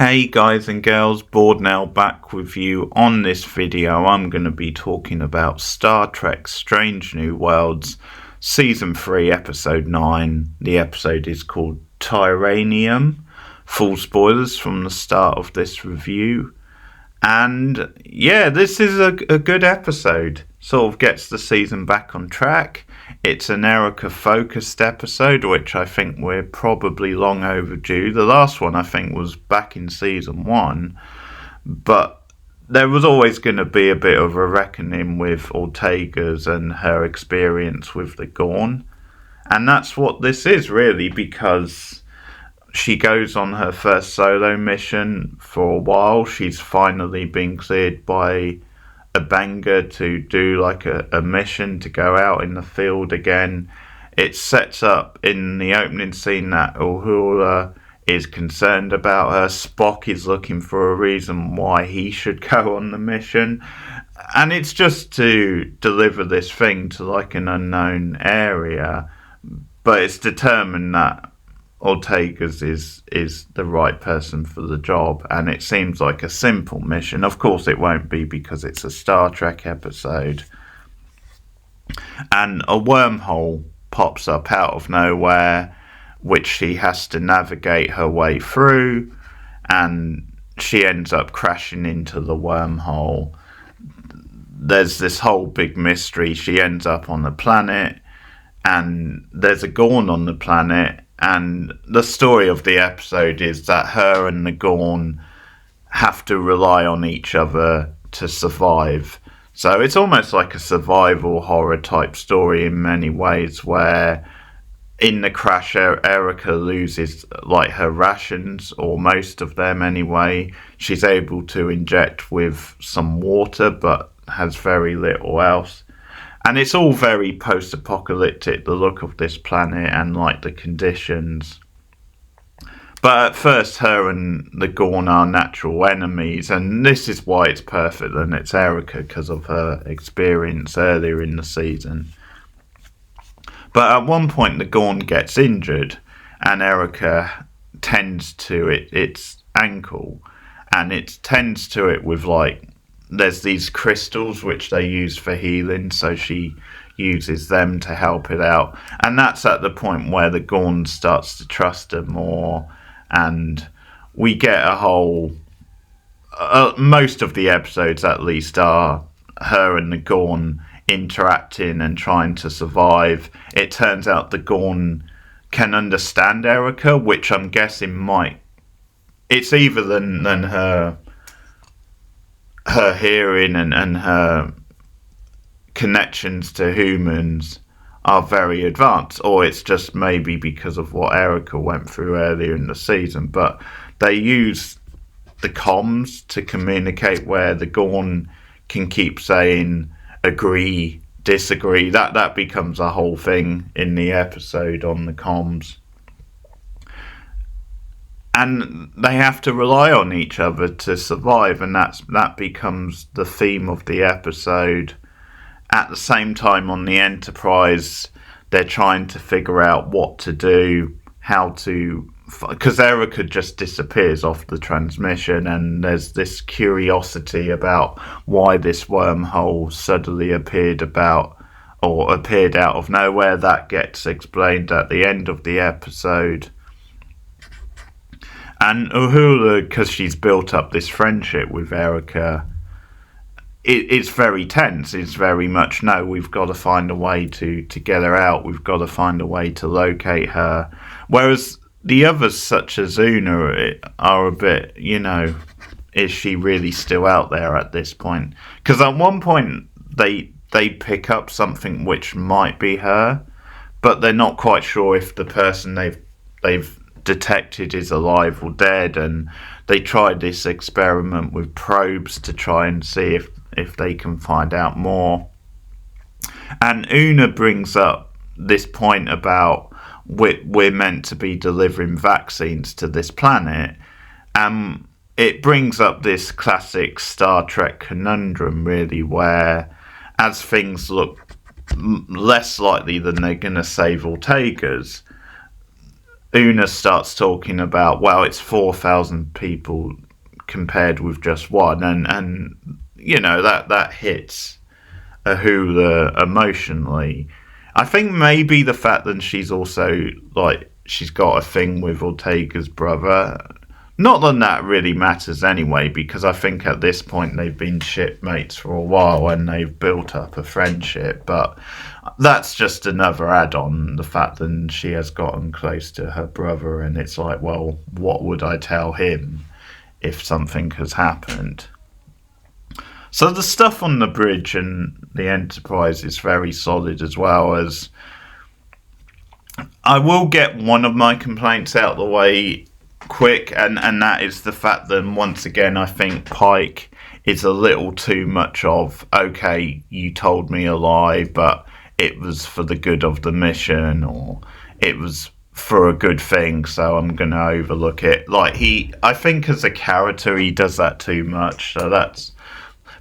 Hey guys and girls, Board now back with you. On this video I'm going to be talking about Star Trek Strange New Worlds Season 3 Episode 9. The episode is called Terrarium. Full spoilers from the start of this review. And yeah, this is a good episode. Sort of gets the season back on track. It's an Erica focused episode, which I think we're probably long overdue. The last one I think was back in season 1, but there was always going to be a bit of a reckoning with Ortega's and her experience with the Gorn. And that's what this is really, because she goes on her first solo mission for a while. She's finally been cleared by a banger to do like a mission to go out in the field again. It sets up in the opening scene that Uhura is concerned about her. Spock is looking for a reason why he should go on the mission, and it's just to deliver this thing to like an unknown area, but it's determined that Ortega's is the right person for the job, and it seems like a simple mission. Of course it won't be, because it's a Star Trek episode. And a wormhole pops up out of nowhere, which she has to navigate her way through, and she ends up crashing into the wormhole. There's this whole big mystery. She ends up on the planet, and there's a Gorn on the planet. And the story of the episode is that her and the Gorn have to rely on each other to survive. So it's almost like a survival horror type story in many ways, where in the crash Erica loses like her rations, or most of them anyway. She's able to inject with some water but has very little else. And it's all very post-apocalyptic, the look of this planet and like the conditions. But at first her and the Gorn are natural enemies, and this is why it's perfect and it's Erica, because of her experience earlier in the season. But at one point the Gorn gets injured, and Erica tends to its ankle, and it tends to it with like, there's these crystals which they use for healing, so she uses them to help it out. And that's at the point where the Gorn starts to trust her more, and we get a whole... most of the episodes at least are her and the Gorn interacting and trying to survive. It turns out the Gorn can understand Erica, which I'm guessing might... It's either than her hearing and her connections to humans are very advanced, or it's just maybe because of what Erica went through earlier in the season. But they use the comms to communicate, where the Gorn can keep saying agree, disagree. That becomes a whole thing in the episode on the comms. And they have to rely on each other to survive, and that becomes the theme of the episode. At the same time, on the Enterprise, they're trying to figure out what to do, how to... because Erica just disappears off the transmission, and there's this curiosity about why this wormhole suddenly appeared out of nowhere. That gets explained at the end of the episode. And Uhura, because she's built up this friendship with Erica, it's very tense. It's very much, no, we've got to find a way to get her out. We've got to find a way to locate her. Whereas the others, such as Una, are a bit, is she really still out there at this point? Because at one point they pick up something which might be her, but they're not quite sure if the person they've detected is alive or dead, and they tried this experiment with probes to try and see if they can find out more. And Una brings up this point about we're meant to be delivering vaccines to this planet, and it brings up this classic Star Trek conundrum really, where as things look less likely than they're going to save Ortega's, Una starts talking about, well, it's 4,000 people compared with just one, and you know that hits Uhura emotionally. I think maybe the fact that she's also like she's got a thing with Ortega's brother. Not that that really matters anyway, because I think at this point they've been shipmates for a while and they've built up a friendship. But that's just another add-on, the fact that she has gotten close to her brother, and it's like, well, what would I tell him if something has happened? So the stuff on the bridge and the Enterprise is very solid, as well as I will get one of my complaints out of the way quick, and that is the fact that once again I think Pike is a little too much of, okay, you told me a lie, but it was for the good of the mission, or it was for a good thing, so I'm going to overlook it. Like, I think as a character he does that too much, so that's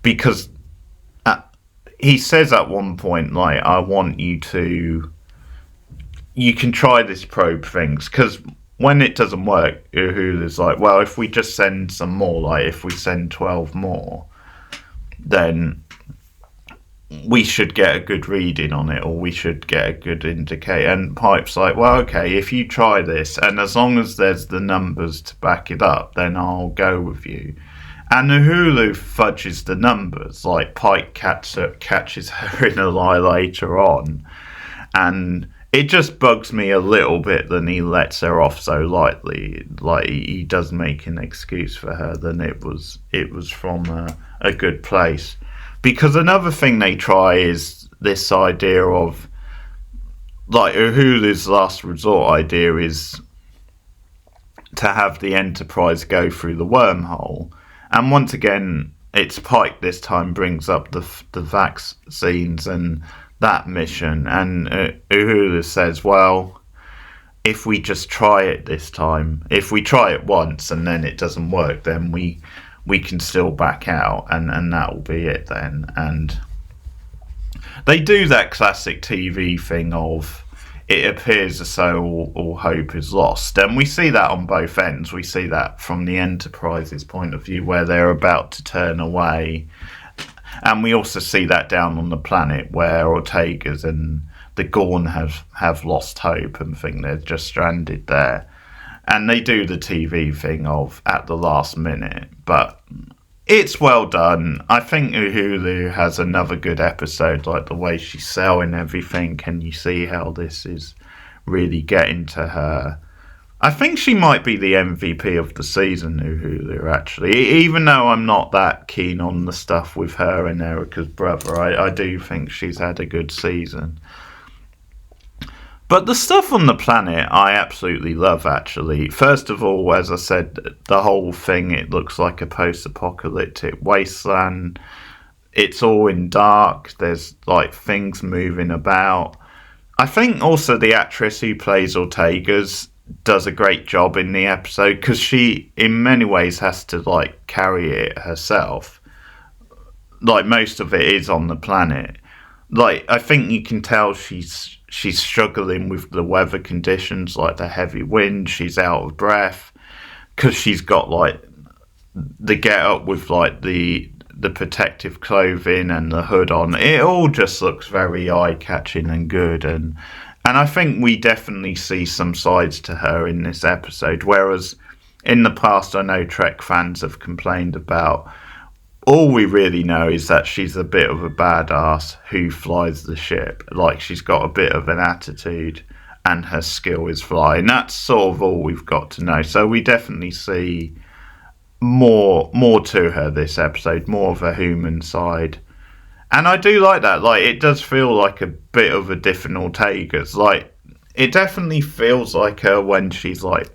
because he says at one point, like, I want you can try this probe things, because when it doesn't work, Uhura's like, well, if we just send some more, like if we send 12 more, then we should get a good reading on it, or we should get a good indicator. And Pipe's like, well, okay, if you try this, and as long as there's the numbers to back it up, then I'll go with you. And Uhura fudges the numbers, like Pike catches her in a lie later on, and it just bugs me a little bit that he lets her off so lightly. Like, he does make an excuse for her, then it was from a good place. Because another thing they try is this idea of, like, Uhura's last resort idea is to have the Enterprise go through the wormhole. And once again, it's Pike this time brings up the vaccines and that mission, and Uhura says, well, if we just try it this time, if we try it once and then it doesn't work, then we can still back out, and that will be it then. And they do that classic TV thing of, it appears as though all hope is lost, and we see that on both ends. We see that from the Enterprise's point of view, where they're about to turn away, and we also see that down on the planet where Ortega's and the Gorn have lost hope and think they're just stranded there. And they do the TV thing of at the last minute, but it's well done. I think Uhura has another good episode, like the way she's selling everything, and you see how this is really getting to her. I think she might be the MVP of the season, Uhura, actually. Even though I'm not that keen on the stuff with her and Erica's brother, I do think she's had a good season. But the stuff on the planet I absolutely love, actually. First of all, as I said, the whole thing, it looks like a post-apocalyptic wasteland. It's all in dark. There's, like, things moving about. I think also the actress who plays Ortega's does a great job in the episode, because she, in many ways, has to, like, carry it herself. Like, most of it is on the planet. Like, I think you can tell she's struggling with the weather conditions, like the heavy wind. She's out of breath because she's got, like, the get up with, like, the protective clothing and the hood on. It all just looks very eye catching and good, and I think we definitely see some sides to her in this episode, whereas in the past I know Trek fans have complained about, all we really know is that she's a bit of a badass who flies the ship. Like, she's got a bit of an attitude and her skill is flying. That's sort of all we've got to know. So we definitely see more to her this episode, more of a human side. And I do like that. Like, it does feel like a bit of a different Ortega's. Like, it definitely feels like her when she's like,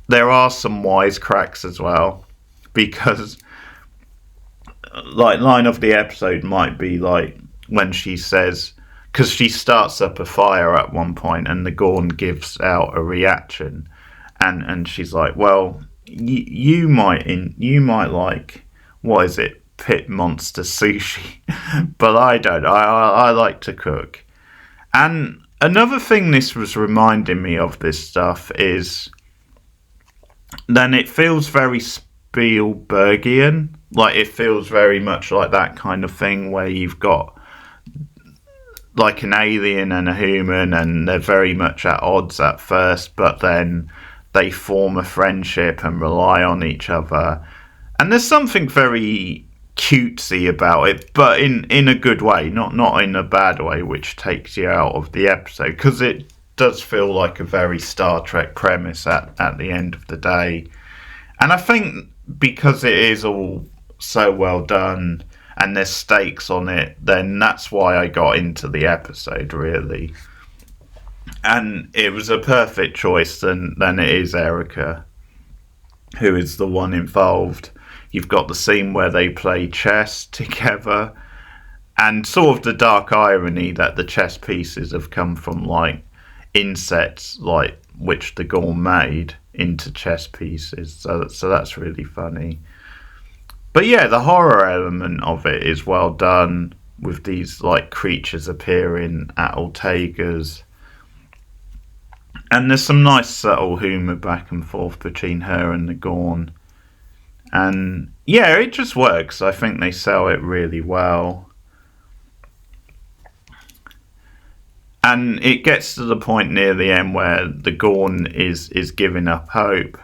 there are some wisecracks as well, because, like, line of the episode might be like when she says, because she starts up a fire at one point and the Gorn gives out a reaction, and she's like, well, you might like, what is it, pit monster sushi, but I don't. I like to cook. And Another thing this was reminding me of, this stuff, is then it feels very Spielbergian. Like, it feels very much like that kind of thing where you've got like an alien and a human, and they're very much at odds at first, but then they form a friendship and rely on each other. And there's something very cutesy about it, but in a good way, not in a bad way, which takes you out of the episode, because it does feel like a very Star Trek premise at the end of the day. And I think because it is all so well done and there's stakes on it, then that's why I got into the episode, really. And it was a perfect choice. Then it is Erica who is the one involved. You've got the scene where they play chess together, and sort of the dark irony that the chess pieces have come from like insects, like which the Gorn made into chess pieces. So that's really funny. But yeah, the horror element of it is well done, with these like creatures appearing at Ortega's. And there's some nice subtle humour back and forth between her and the Gorn. And yeah, it just works. I think they sell it really well. And it gets to the point near the end where the Gorn is giving up hope,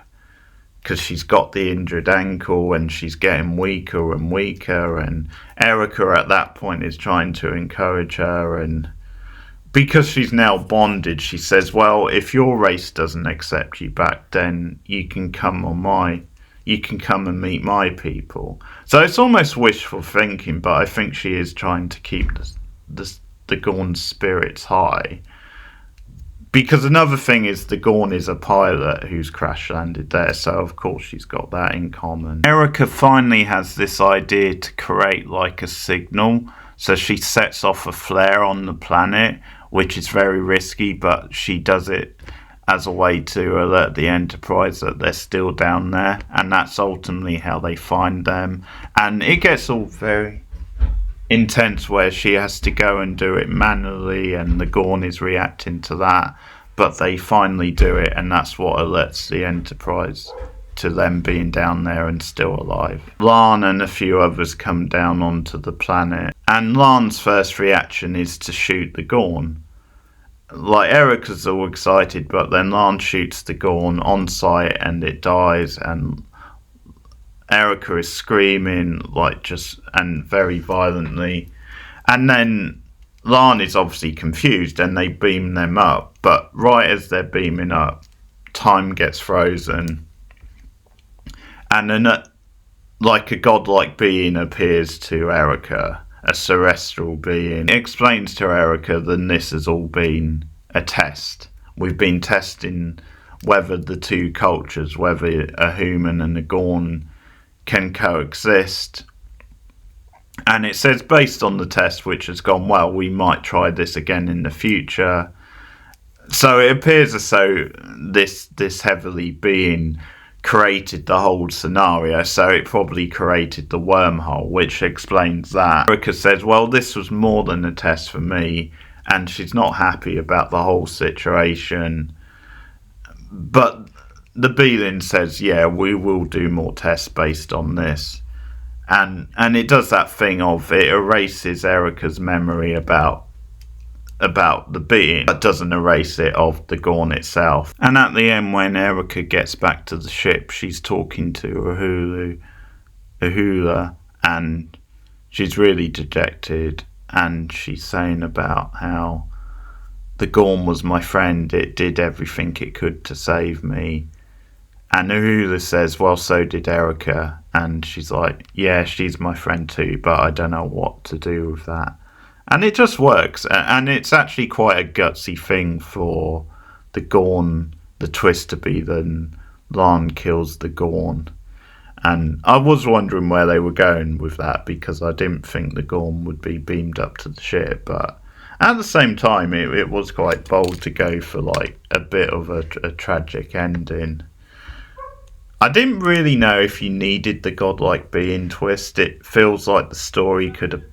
because she's got the injured ankle and she's getting weaker and weaker, and Erica at that point is trying to encourage her, and because she's now bonded, she says, well, if your race doesn't accept you back, then you can come and meet my people. So it's almost wishful thinking, but I think she is trying to keep the Gorn's spirits high. Because another thing is the Gorn is a pilot who's crash landed there, so of course she's got that in common. Erica finally has this idea to create like a signal, so she sets off a flare on the planet, which is very risky, but she does it as a way to alert the Enterprise that they're still down there, and that's ultimately how they find them. And it gets all very intense where she has to go and do it manually, and the Gorn is reacting to that, but they finally do it, and that's what alerts the Enterprise to them being down there and still alive. La'an and a few others come down onto the planet, and La'an's first reaction is to shoot the Gorn. Like, Erica's all excited, but then La'an shoots the Gorn on sight and it dies, and Erica is screaming, like, just, and very violently. And then La'an is obviously confused and they beam them up, but right as they're beaming up, time gets frozen, and like a godlike being appears to Erica, a celestial being. It explains to Erica that this has all been a test. We've been testing whether the two cultures, whether a human and a Gorn, can coexist. And it says, based on the test which has gone well, we might try this again in the future. So it appears as though this heavenly being created the whole scenario, so it probably created the wormhole, which explains that. Erica says, well, this was more than a test for me, and she's not happy about the whole situation. But the being says, yeah, we will do more tests based on this. And it does that thing of, it erases Erica's memory about the being, but doesn't erase it of the Gorn itself. And at the end, when Erica gets back to the ship, she's talking to Uhura, and she's really dejected, and she's saying about how the Gorn was my friend, it did everything it could to save me. And Uhura says, well, so did Erica. And she's like, yeah, she's my friend too, but I don't know what to do with that. And it just works. And it's actually quite a gutsy thing for the Gorn, the twist to be that La'an kills the Gorn. And I was wondering where they were going with that, because I didn't think the Gorn would be beamed up to the ship. But at the same time, it was quite bold to go for like a bit of a tragic ending. I didn't really know if you needed the godlike being twist. It feels like the story could have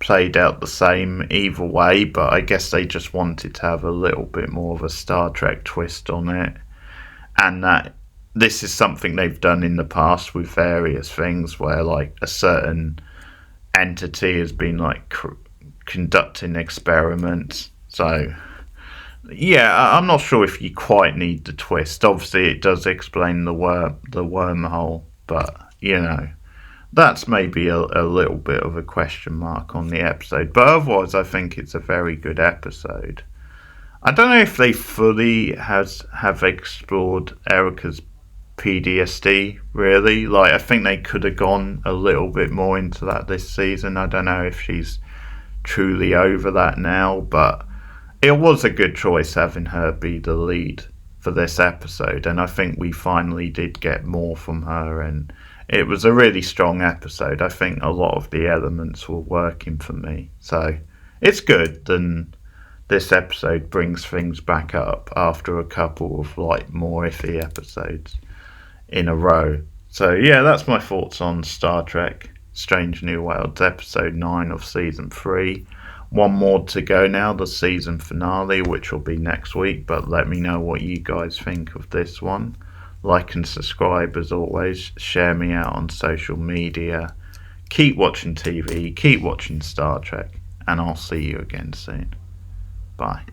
played out the same either way, but I guess they just wanted to have a little bit more of a Star Trek twist on it. And that this is something they've done in the past with various things where like a certain entity has been like conducting experiments. So yeah, I'm not sure if you quite need the twist. Obviously it does explain the wormhole, but you know, that's maybe a little bit of a question mark on the episode. But otherwise I think it's a very good episode. I don't know if they fully have explored Erica's PTSD, really. Like, I think they could have gone a little bit more into that this season. I don't know if she's truly over that now, but it was a good choice having her be the lead for this episode, and I think we finally did get more from her, and it was a really strong episode. I think a lot of the elements were working for me, so it's good. And this episode brings things back up after a couple of like more iffy episodes in a row. So yeah, that's my thoughts on Star Trek Strange New Worlds, episode 9 of season 3. One more to go now, the season finale, which will be next week, but let me know what you guys think of this one. Like and subscribe as always, share me out on social media, keep watching TV, keep watching Star Trek, and I'll see you again soon. Bye.